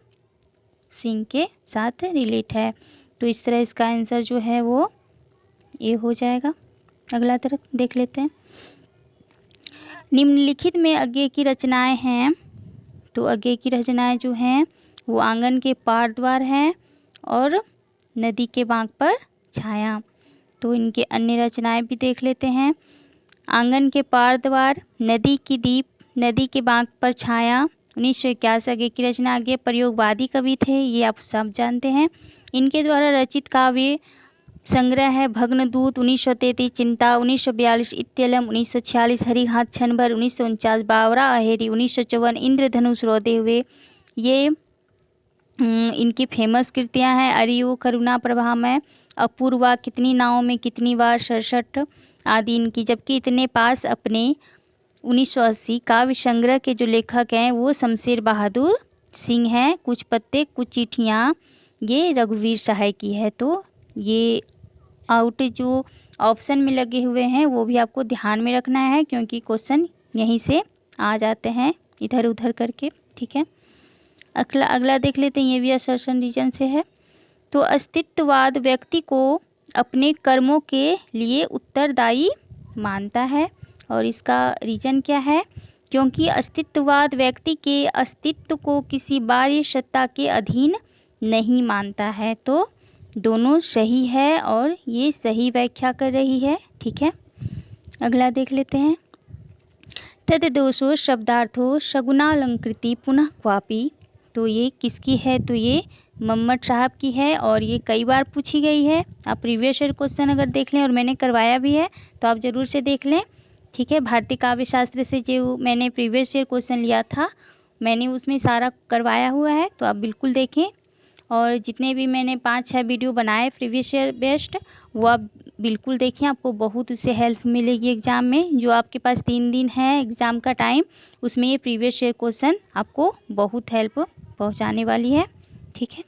सिंह के साथ रिलेट है। तो इस तरह इसका आंसर जो है वो ये हो जाएगा। अगला तरफ देख लेते हैं। निम्नलिखित में अज्ञे की रचनाएं हैं। तो अज्ञे की रचनाएं जो हैं वो आंगन के पार द्वार हैं और नदी के बांक पर छाया। तो इनके अन्य रचनाएं भी देख लेते हैं। आंगन के पार द्वार, नदी की दीप, नदी के बांक पर छाया 1981 अज्ञे की रचना। आगे प्रयोगवादी कवि थे, ये आप सब जानते हैं। इनके द्वारा रचित काव्य संग्रह है भग्नदूत 1933, चिंता 1942, इत्यलम 1946, हरिघात छनभर 1949, बावरा अहेरी 1954, इंद्रधनुष रोदे हुए। ये इनकी फेमस कृतियां हैं। अरियो करुणा प्रभामय, अपूर्वा, कितनी नावों में कितनी बार, 67 आदि इनकी। जबकि इतने पास अपने 1980 काव्य संग्रह के जो लेखक हैं वो शमशेर बहादुर सिंह हैं। कुछ पत्ते कुछ चिट्ठियाँ ये रघुवीर सहाय की है। तो ये आउट जो ऑप्शन में लगे हुए हैं वो भी आपको ध्यान में रखना है, क्योंकि क्वेश्चन यहीं से आ जाते हैं इधर उधर करके। ठीक है, अगला देख लेते हैं। ये भी असर्शन रीजन से है। तो अस्तित्ववाद व्यक्ति को अपने कर्मों के लिए उत्तरदायी मानता है, और इसका रीजन क्या है? क्योंकि अस्तित्ववाद व्यक्ति के अस्तित्व को किसी बाह्य सत्ता के अधीन नहीं मानता है। तो दोनों सही है और ये सही व्याख्या कर रही है। ठीक है, अगला देख लेते हैं। तद दोषो शब्दार्थो शगुनालंकृति पुनः क्वापि। तो ये किसकी है? तो ये मम्मट साहब की है, और ये कई बार पूछी गई है। आप प्रीवियस ईयर क्वेश्चन अगर देख लें, और मैंने करवाया भी है तो आप ज़रूर से देख लें। ठीक है, भारतीय काव्य शास्त्र से जो मैंने प्रीवियस ईयर क्वेश्चन लिया था मैंने उसमें सारा करवाया हुआ है, तो आप बिल्कुल देखें। और जितने भी मैंने 5-6 वीडियो बनाए प्रीवियस ईयर बेस्ड वो आप बिल्कुल देखें, आपको बहुत उससे हेल्प मिलेगी एग्ज़ाम में। जो आपके पास 3 दिन है एग्ज़ाम का टाइम, उसमें ये प्रीवियस ईयर क्वेश्चन आपको बहुत हेल्प पहुंचाने वाली है। ठीक है,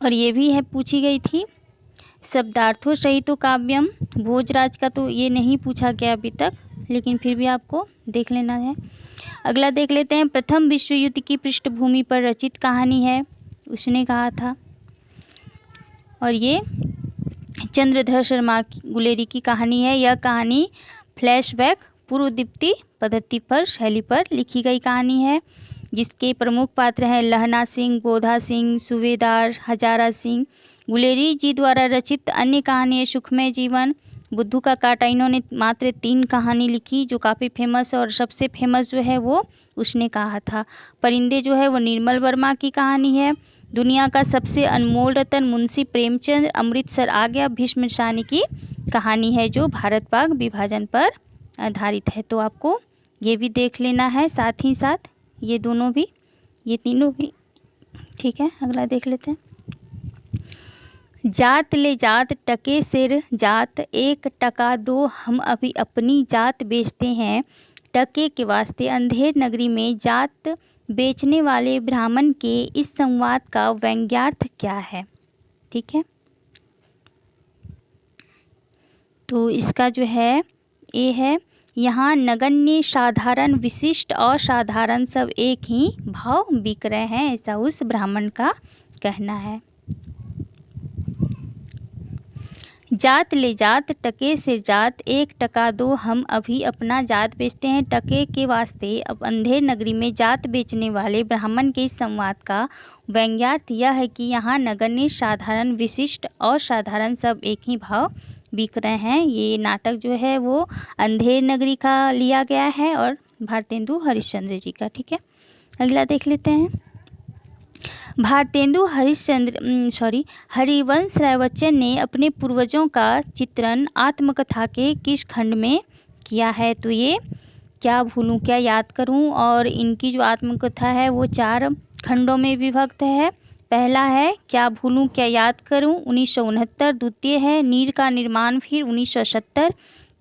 और ये भी है पूछी गई थी शब्दार्थों सहितो काव्यम। भोजराज का तो ये नहीं पूछा गया अभी तक, लेकिन फिर भी आपको देख लेना है। अगला देख लेते हैं। प्रथम विश्व युद्ध की पृष्ठभूमि पर रचित कहानी है, उसने कहा था। और ये चंद्रधर शर्मा गुलेरी की कहानी है। यह कहानी फ्लैशबैक पूर्वदीप्ति पद्धति पर शैली पर लिखी गई कहानी है, जिसके प्रमुख पात्र हैं लहना सिंह, बोधा सिंह, सूबेदार हजारा सिंह। गुलेरी जी द्वारा रचित अन्य कहानी है सुखमय जीवन, बुद्धू का कांटा। इन्होंने मात्र 3 कहानी लिखी जो काफ़ी फेमस है, और सबसे फेमस जो है वो उसने कहा था। परिंदे जो है वो निर्मल वर्मा की कहानी है। दुनिया का सबसे अनमोल रतन मुंशी प्रेमचंद, अमृतसर आ गया भीष्म सानी की कहानी है जो भारत पाक विभाजन पर आधारित है। तो आपको ये भी देख लेना है, साथ ही साथ ये दोनों भी, ये तीनों भी। ठीक है, अगला देख लेते हैं। जात ले जात टके सिर जात, 1 टका दो हम अभी अपनी जात बेचते हैं टके के वास्ते। अंधेर नगरी में जात बेचने वाले ब्राह्मण के इस संवाद का व्यंग्यार्थ क्या है? ठीक है, तो इसका जो है ये है, यहाँ नगण्य साधारण विशिष्ट असाधारण सब एक ही भाव बिक रहे हैं, ऐसा उस ब्राह्मण का कहना है। जात ले जात टके से जात, 1 टका दो हम अभी अपना जात बेचते हैं। टके के वास्ते अब अंधेर नगरी में जात बेचने वाले ब्राह्मण के इस संवाद का व्यंग्यार्थ यह है कि यहाँ नगण्य, साधारण, विशिष्ट और साधारण सब एक ही भाव बिक रहे हैं। ये नाटक जो है वो अंधेर नगरी का लिया गया है और भारतेंदु हरिश्चंद्र जी का। ठीक है, अगला देख लेते हैं। भारतेंदु हरिवंश राय बच्चन ने अपने पूर्वजों का चित्रण आत्मकथा के किस खंड में किया है? तो ये क्या भूलूं क्या याद करूं, और इनकी जो आत्मकथा है वो 4 खंडों में विभक्त है। पहला है क्या भूलूं क्या याद करूं 1969, द्वितीय है नीर का निर्माण फिर 1970,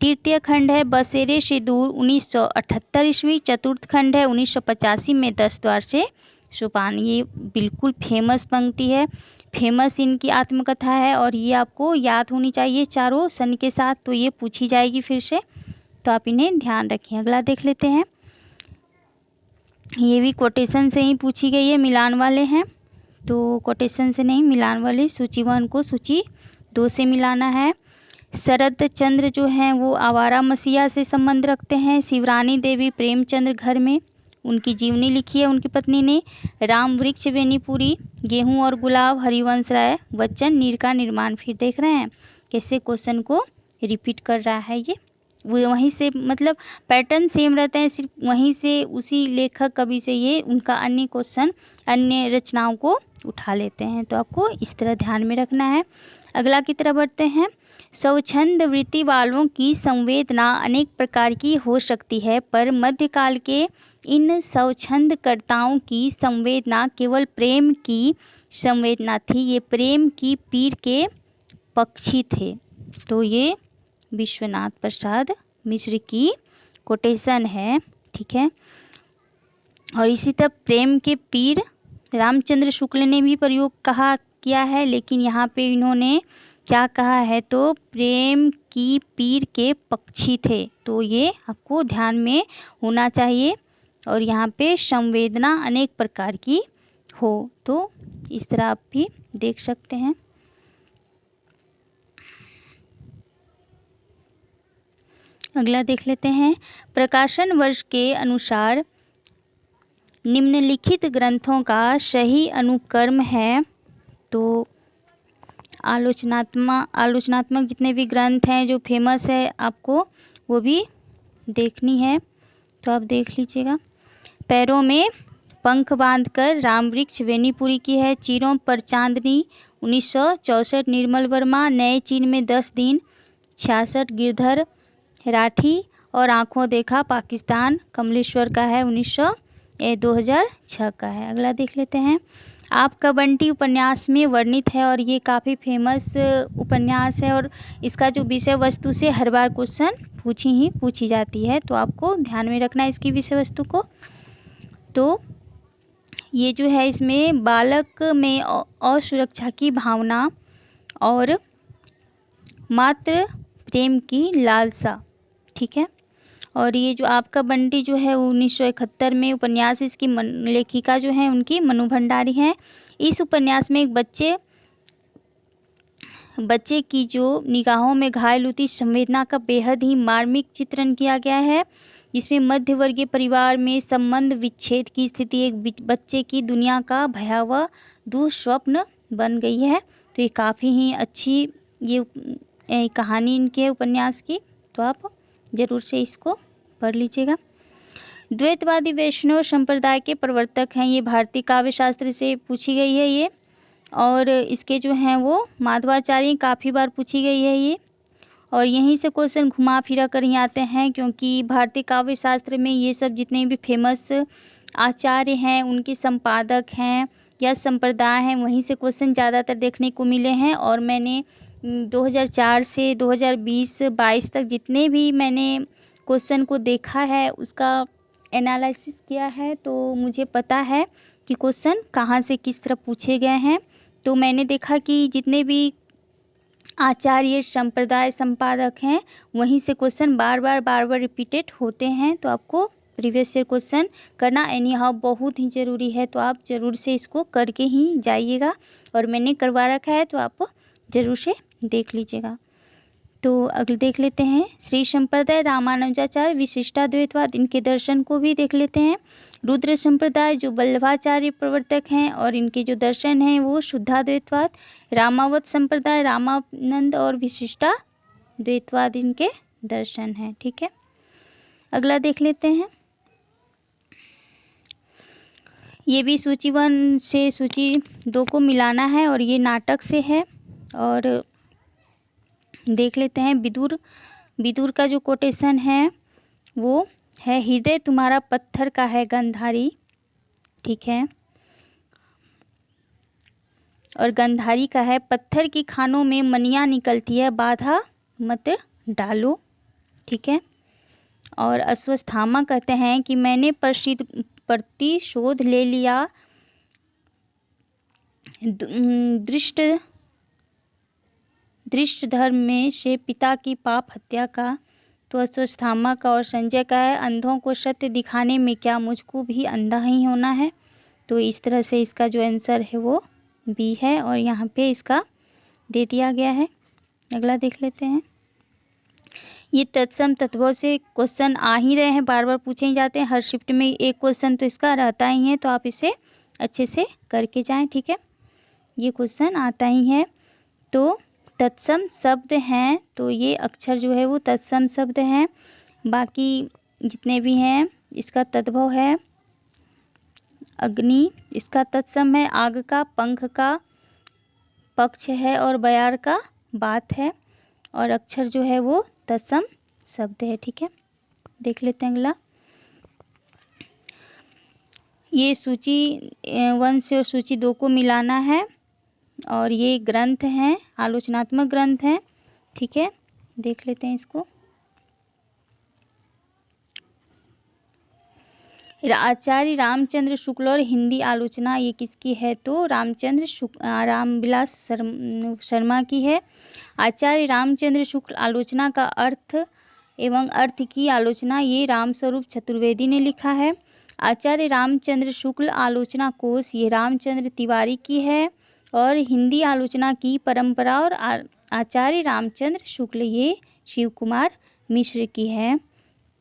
तृतीय खंड है बसेरे से दूर 1978 ईस्वी, चतुर्थ खंड है 1985 में 10 द्वार से सोपान। ये बिल्कुल फेमस पंक्ति है, फेमस इनकी आत्मकथा है और ये आपको याद होनी चाहिए चारों सन के साथ, तो ये पूछी जाएगी फिर से, तो आप इन्हें ध्यान रखें। अगला देख लेते हैं। ये भी कोटेशन से ही पूछी गई है, मिलान वाले हैं, तो कोटेशन से नहीं मिलान वाले। सूची 1 को सूची 2 से मिलाना है। शरद चंद्र जो हैं वो आवारा मसीहा से संबंध रखते हैं। शिवरानी देवी प्रेमचंद्र घर में, उनकी जीवनी लिखी है उनकी पत्नी ने। राम वृक्ष बेनीपुरी, गेहूं और गुलाब, हरिवंश राय बच्चन, नीर का निर्माण। फिर देख रहे हैं कैसे क्वेश्चन को रिपीट कर रहा है ये, वो वहीं से मतलब पैटर्न सेम रहते हैं, सिर्फ वहीं से उसी लेखक कवि से ये उनका अन्य क्वेश्चन अन्य रचनाओं को उठा लेते हैं, तो आपको इस तरह ध्यान में रखना है। अगला की तरफ बढ़ते हैं। स्वच्छंद वृत्ति वालों की संवेदना अनेक प्रकार की हो सकती है, पर मध्यकाल के इन स्वच्छंदकर्ताओं की संवेदना केवल प्रेम की संवेदना थी। ये प्रेम की पीर के पक्षी थे। तो ये विश्वनाथ प्रसाद मिश्र की कोटेशन है। ठीक है, और इसी तरह प्रेम के पीर रामचंद्र शुक्ल ने भी प्रयोग किया है, लेकिन यहाँ पे इन्होंने क्या कहा है, तो प्रेम की पीर के पक्षी थे, तो ये आपको ध्यान में होना चाहिए। और यहाँ पे संवेदना अनेक प्रकार की हो, तो इस तरह आप भी देख सकते हैं। अगला देख लेते हैं। प्रकाशन वर्ष के अनुसार निम्नलिखित ग्रंथों का सही अनुक्रम है। तो आलोचनात्मक जितने भी ग्रंथ हैं जो फेमस है आपको वो भी देखनी है, तो आप देख लीजिएगा। पैरों में पंख बांधकर राम वृक्ष बेनीपुरी की है। चीरों पर चांदनी 1964 निर्मल वर्मा। नए चीन में 10 दिन 66 गिरधर राठी। और आँखों देखा पाकिस्तान कमलेश्वर का है 2006 का है। अगला देख लेते हैं। आपका बंटी उपन्यास में वर्णित है और ये काफ़ी फेमस उपन्यास है और इसका जो विषय वस्तु से हर बार क्वेश्चन पूछी जाती है, तो आपको ध्यान में रखना है इसकी विषय वस्तु को। तो ये जो है इसमें बालक में असुरक्षा की भावना और मात्र प्रेम की लालसा। ठीक है, और ये जो आपका बंटी जो है 1971 में उपन्यास, इसकी लेखिका जो है उनकी मनु भंडारी हैं। इस उपन्यास में एक बच्चे की जो निगाहों में घायल होती संवेदना का बेहद ही मार्मिक चित्रण किया गया है, जिसमें मध्यवर्गीय परिवार में संबंध विच्छेद की स्थिति एक बच्चे की दुनिया का भयावह दुःस्वप्न बन गई है। तो ये काफ़ी ही अच्छी ये कहानी इनके उपन्यास की, तो आप ज़रूर से इसको पढ़ लीजिएगा। द्वैतवादी वैष्णव संप्रदाय के प्रवर्तक हैं, ये भारतीय काव्य शास्त्र से पूछी गई है ये, और इसके जो हैं वो माधवाचार्य काफ़ी बार पूछी गई है ये, और यहीं से क्वेश्चन घुमा फिरा कर ही आते हैं, क्योंकि भारतीय काव्य शास्त्र में ये सब जितने भी फेमस आचार्य हैं उनके संपादक हैं या संप्रदाय हैं, वहीं से क्वेश्चन ज़्यादातर देखने को मिले हैं। और मैंने 2004 से 2020-22 तक जितने भी मैंने क्वेश्चन को देखा है उसका एनालिसिस किया है, तो मुझे पता है कि क्वेश्चन कहाँ से किस तरह पूछे गए हैं। तो मैंने देखा कि जितने भी आचार्य संप्रदाय संपादक हैं वहीं से क्वेश्चन बार बार रिपीटेड होते हैं, तो आपको प्रीवियस ईयर क्वेश्चन करना एनी हाउ बहुत ही ज़रूरी है, तो आप ज़रूर से इसको करके ही जाइएगा, और मैंने करवा रखा है तो आप ज़रूर से देख लीजिएगा। तो अगले देख लेते हैं श्री संप्रदाय रामानुजाचार्य विशिष्टाद्वैतवाद, इनके दर्शन को भी देख लेते हैं। रुद्र संप्रदाय जो वल्लभाचार्य प्रवर्तक हैं और इनके जो दर्शन हैं वो शुद्धाद्वैतवाद। रामावत संप्रदाय रामानंद और विशिष्टाद्वैतवाद इनके दर्शन हैं। ठीक है, अगला देख लेते हैं। ये भी सूची 1 से सूची 2 को मिलाना है और ये नाटक से है। और देख लेते हैं विदुर का जो कोटेशन है वो है, हृदय तुम्हारा पत्थर का है गंधारी। ठीक है, और गंधारी का है, पत्थर की खानों में मनियाँ निकलती है, बाधा मत डालो। ठीक है, और अश्वत्थामा कहते हैं कि मैंने प्रतिशोध ले लिया दृष्ट धर्म में से पिता की पाप हत्या का। तो अश्वत्थामा का और संजय का है, अंधों को सत्य दिखाने में क्या मुझको भी अंधा ही होना है। तो इस तरह से इसका जो आंसर है वो बी है और यहाँ पे इसका दे दिया गया है। अगला देख लेते हैं। ये तत्सम तत्वों से क्वेश्चन आ ही रहे हैं, बार बार पूछे ही जाते हैं, हर शिफ्ट में एक क्वेश्चन तो इसका रहता ही है, तो आप इसे अच्छे से करके जाएं। ठीक है, ये क्वेश्चन आता ही है। तो तत्सम शब्द हैं, तो ये अक्षर जो है वो तत्सम शब्द हैं। बाकी जितने भी हैं इसका तद्भव है अग्नि, इसका तत्सम है आग का, पंख का पक्ष है और बयार का बात है, और अक्षर जो है वो तत्सम शब्द है। ठीक है, देख लेते हैं अगला। ये सूची 1 से और सूची 2 को मिलाना है और ये ग्रंथ हैं, आलोचनात्मक ग्रंथ हैं। ठीक है, देख लेते हैं इसको। आचार्य रामचंद्र शुक्ल और हिंदी आलोचना, ये किसकी है? तो रामविलास शर्मा की है। आचार्य रामचंद्र शुक्ल आलोचना का अर्थ एवं अर्थ की आलोचना, ये रामस्वरूप चतुर्वेदी ने लिखा है। आचार्य रामचंद्र शुक्ल आलोचना कोश, ये रामचंद्र तिवारी की है। और हिंदी आलोचना की परंपरा और आचार्य रामचंद्र शुक्ल, ये शिव कुमार मिश्र की है।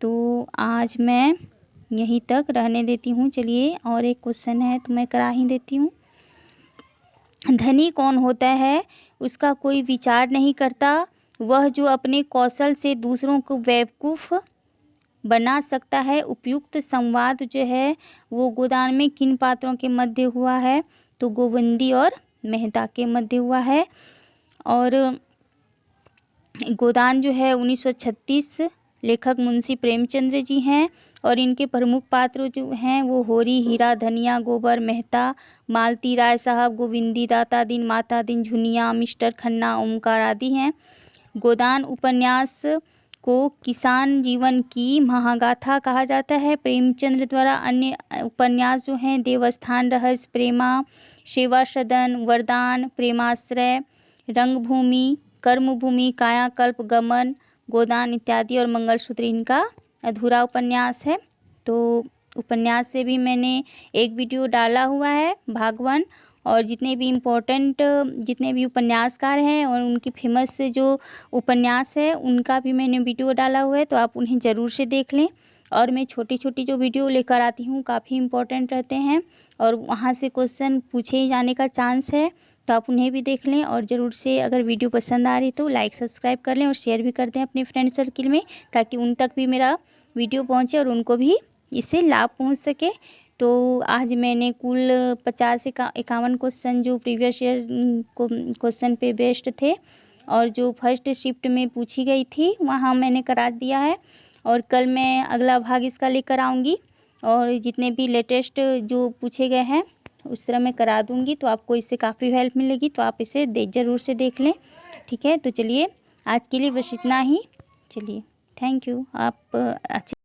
तो आज मैं यहीं तक रहने देती हूँ। चलिए, और एक क्वेश्चन है तो मैं करा ही देती हूँ। धनी कौन होता है? उसका कोई विचार नहीं करता, वह जो अपने कौशल से दूसरों को बेवकूफ़ बना सकता है। उपयुक्त संवाद जो है वो गोदान में किन पात्रों के मध्य हुआ है? तो गोविंदी और मेहता के मध्य हुआ है। और गोदान जो है 1936, लेखक मुंशी प्रेमचंद्र जी हैं। और इनके प्रमुख पात्र जो हैं वो होरी, हीरा, धनिया, गोबर, मेहता, मालती राय साहब, गोविंदी, दाता दिन, माता दिन, झुनिया, मिस्टर खन्ना, ओमकार आदि हैं। गोदान उपन्यास को किसान जीवन की महागाथा कहा जाता है। प्रेमचंद्र द्वारा अन्य उपन्यास जो हैं देवस्थान रहस्य, प्रेमा, सेवा सदन, वरदान, प्रेमाश्रय, रंगभूमि, कर्मभूमि, कायाकल्प, गमन, गोदान इत्यादि और मंगलसूत्र इनका अधूरा उपन्यास है। तो उपन्यास से भी मैंने एक वीडियो डाला हुआ है, भाग 1। और जितने भी इम्पोर्टेंट जितने भी उपन्यासकार हैं और उनकी फेमस जो उपन्यास है उनका भी मैंने वीडियो डाला हुआ है, तो आप उन्हें ज़रूर से देख लें। और मैं छोटी छोटी जो वीडियो लेकर आती हूँ काफ़ी इम्पोर्टेंट रहते हैं और वहाँ से क्वेश्चन पूछे ही जाने का चांस है, तो आप उन्हें भी देख लें। और ज़रूर से अगर वीडियो पसंद आ रही तो लाइक सब्सक्राइब कर लें और शेयर भी कर दें अपने फ्रेंड सर्किल में, ताकि उन तक भी मेरा वीडियो पहुँचे और उनको भी इससे लाभ पहुँच सके। तो आज मैंने कुल 50 से 51 क्वेश्चन जो प्रीवियस ईयर को क्वेश्चन पे बेस्ड थे और जो फर्स्ट शिफ्ट में पूछी गई थी वहाँ मैंने करा दिया है। और कल मैं अगला भाग इसका लेकर आऊँगी और जितने भी लेटेस्ट जो पूछे गए हैं उस तरह मैं करा दूँगी, तो आपको इससे काफ़ी हेल्प मिलेगी। तो आप इसे ज़रूर से देख लें। ठीक है, तो चलिए आज के लिए बस इतना ही। चलिए, थैंक यू। आप अच्छे